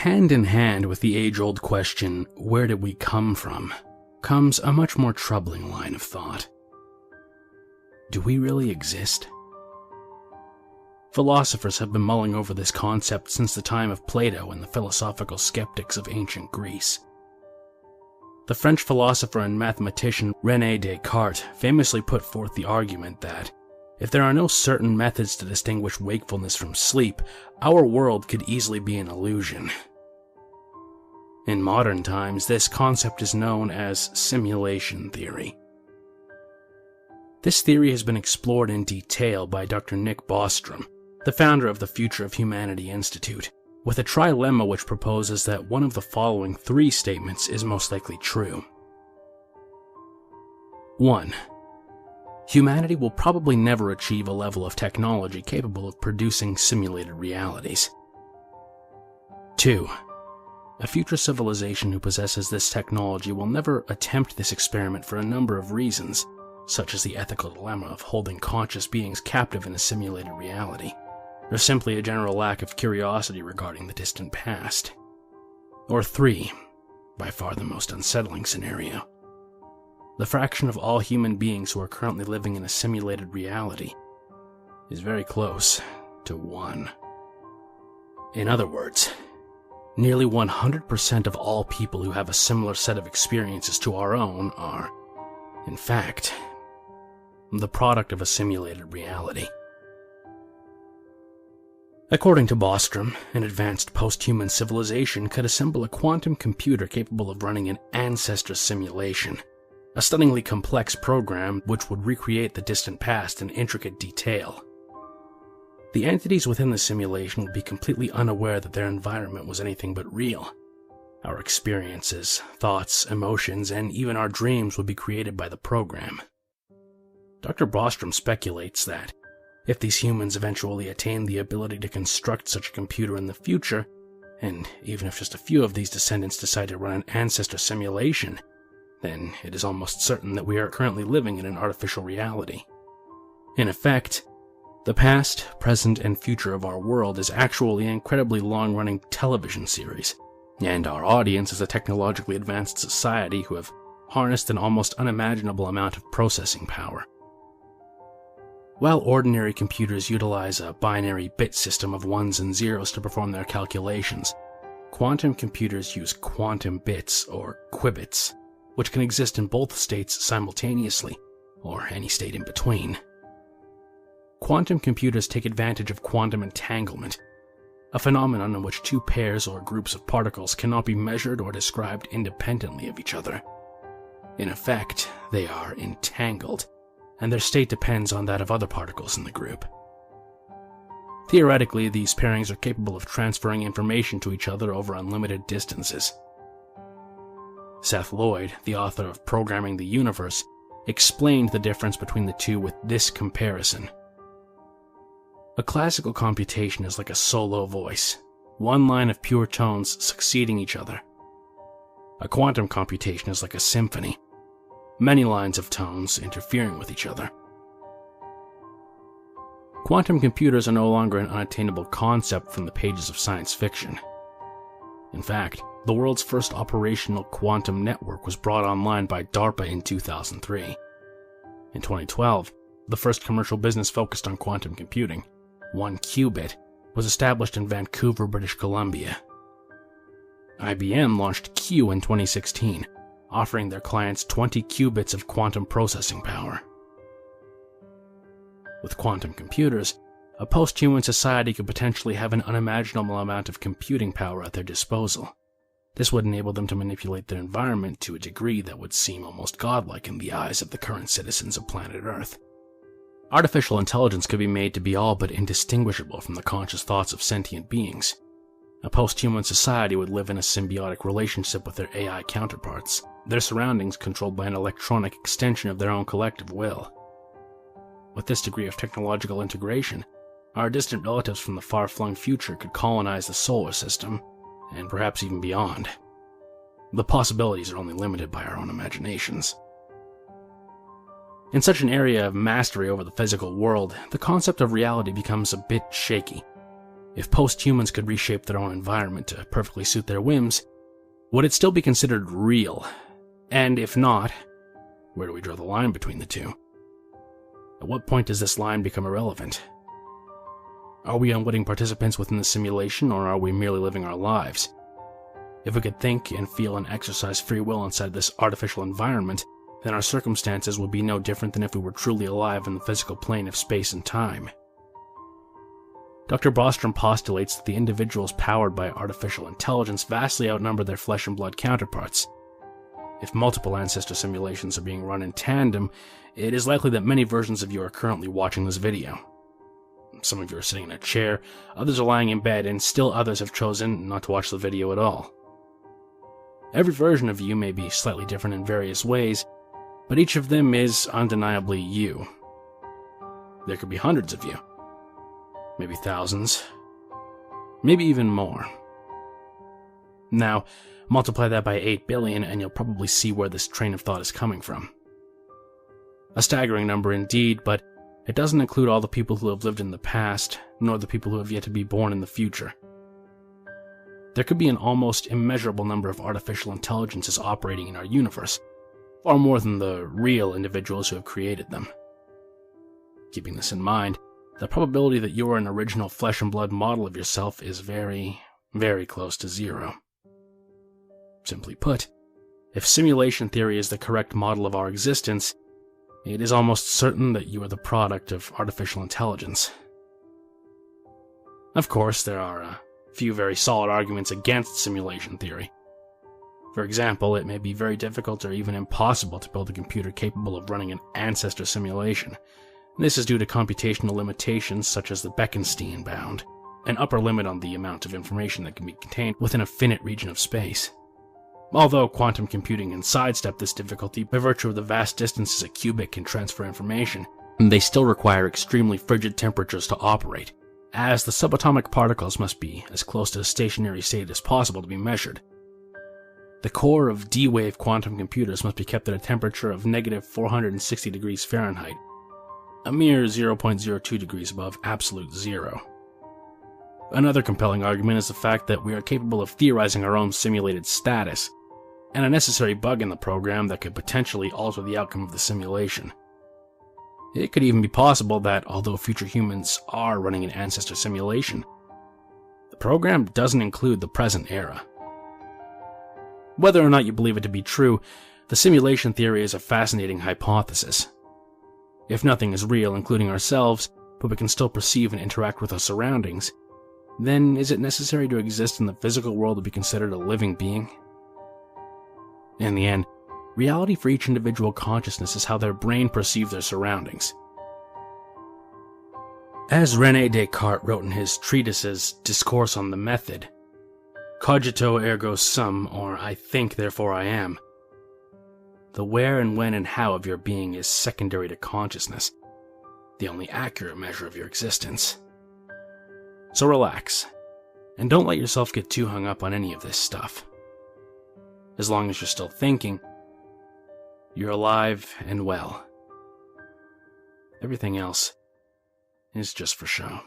hand in hand with the age-old question, where did we come from, comes a much more troubling line of thought. Do we really exist? Philosophers have been mulling over this concept since the time of Plato and the philosophical skeptics of ancient Greece. The French philosopher and mathematician René Descartes famously put forth the argument that, if there are no certain methods to distinguish wakefulness from sleep, our world could easily be an illusion. In modern times, this concept is known as simulation theory. This theory has been explored in detail by Dr. Nick Bostrom, the founder of the Future of Humanity Institute, with a trilemma which proposes that one of the following three statements is most likely true. 1. Humanity will probably never achieve a level of technology capable of producing simulated realities. 2. A future civilization who possesses this technology will never attempt this experiment for a number of reasons, such as the ethical dilemma of holding conscious beings captive in a simulated reality, or simply a general lack of curiosity regarding the distant past. Or 3, by far the most unsettling scenario, the fraction of all human beings who are currently living in a simulated reality is very close to 1. In other words, nearly 100% of all people who have a similar set of experiences to our own are, in fact, the product of a simulated reality. According to Bostrom, an advanced post-human civilization could assemble a quantum computer capable of running an ancestor simulation, a stunningly complex program which would recreate the distant past in intricate detail. The entities within the simulation would be completely unaware that their environment was anything but real. Our experiences, thoughts, emotions, and even our dreams would be created by the program. Dr. Bostrom speculates that, if these humans eventually attain the ability to construct such a computer in the future, and even if just a few of these descendants decide to run an ancestor simulation, then it is almost certain that we are currently living in an artificial reality. In effect, the past, present, and future of our world is actually an incredibly long-running television series, and our audience is a technologically advanced society who have harnessed an almost unimaginable amount of processing power. While ordinary computers utilize a binary bit system of ones and zeros to perform their calculations, quantum computers use quantum bits, or qubits, which can exist in both states simultaneously, or any state in between. Quantum computers take advantage of quantum entanglement, a phenomenon in which two pairs or groups of particles cannot be measured or described independently of each other. In effect, they are entangled, and their state depends on that of other particles in the group. Theoretically, these pairings are capable of transferring information to each other over unlimited distances. Seth Lloyd, the author of Programming the Universe, explained the difference between the two with this comparison. A classical computation is like a solo voice, one line of pure tones succeeding each other. A quantum computation is like a symphony, many lines of tones interfering with each other. Quantum computers are no longer an unattainable concept from the pages of science fiction. In fact, the world's first operational quantum network was brought online by DARPA in 2003. In 2012, the first commercial business focused on quantum computing, 1 qubit, was established in Vancouver, British Columbia. IBM launched Q in 2016, offering their clients 20 qubits of quantum processing power. With quantum computers, a post-human society could potentially have an unimaginable amount of computing power at their disposal. This would enable them to manipulate their environment to a degree that would seem almost godlike in the eyes of the current citizens of planet Earth. Artificial intelligence could be made to be all but indistinguishable from the conscious thoughts of sentient beings. A post-human society would live in a symbiotic relationship with their AI counterparts, their surroundings controlled by an electronic extension of their own collective will. With this degree of technological integration, our distant relatives from the far-flung future could colonize the solar system, and perhaps even beyond. The possibilities are only limited by our own imaginations. In such an area of mastery over the physical world, the concept of reality becomes a bit shaky. If post-humans could reshape their own environment to perfectly suit their whims, would it still be considered real? And if not, where do we draw the line between the two? At what point does this line become irrelevant? Are we unwitting participants within the simulation, or are we merely living our lives? If we could think and feel and exercise free will inside this artificial environment, then our circumstances would be no different than if we were truly alive in the physical plane of space and time. Dr. Bostrom postulates that the individuals powered by artificial intelligence vastly outnumber their flesh and blood counterparts. If multiple ancestor simulations are being run in tandem, it is likely that many versions of you are currently watching this video. Some of you are sitting in a chair, others are lying in bed, and still others have chosen not to watch the video at all. Every version of you may be slightly different in various ways, but each of them is undeniably you. There could be hundreds of you. Maybe thousands. Maybe even more. Now, multiply that by 8 billion and you'll probably see where this train of thought is coming from. A staggering number indeed, but it doesn't include all the people who have lived in the past, nor the people who have yet to be born in the future. There could be an almost immeasurable number of artificial intelligences operating in our universe, far more than the real individuals who have created them. Keeping this in mind, the probability that you are an original flesh and blood model of yourself is very, very close to zero. Simply put, if simulation theory is the correct model of our existence, it is almost certain that you are the product of artificial intelligence. Of course, there are a few very solid arguments against simulation theory. For example, it may be very difficult or even impossible to build a computer capable of running an ancestor simulation. This is due to computational limitations such as the Bekenstein bound, an upper limit on the amount of information that can be contained within a finite region of space. Although quantum computing can sidestep this difficulty by virtue of the vast distances a qubit can transfer information, they still require extremely frigid temperatures to operate, as the subatomic particles must be as close to a stationary state as possible to be measured. The core of D-wave quantum computers must be kept at a temperature of negative 460 degrees Fahrenheit, a mere 0.02 degrees above absolute zero. Another compelling argument is the fact that we are capable of theorizing our own simulated status, and a necessary bug in the program that could potentially alter the outcome of the simulation. It could even be possible that, although future humans are running an ancestor simulation, the program doesn't include the present era. Whether or not you believe it to be true, the simulation theory is a fascinating hypothesis. If nothing is real, including ourselves, but we can still perceive and interact with our surroundings, then is it necessary to exist in the physical world to be considered a living being? In the end, reality for each individual consciousness is how their brain perceives their surroundings. As René Descartes wrote in his treatises Discourse on the Method, cogito ergo sum, or I think therefore I am. The where and when and how of your being is secondary to consciousness, the only accurate measure of your existence. So relax, and don't let yourself get too hung up on any of this stuff. As long as you're still thinking, you're alive and well. Everything else is just for show.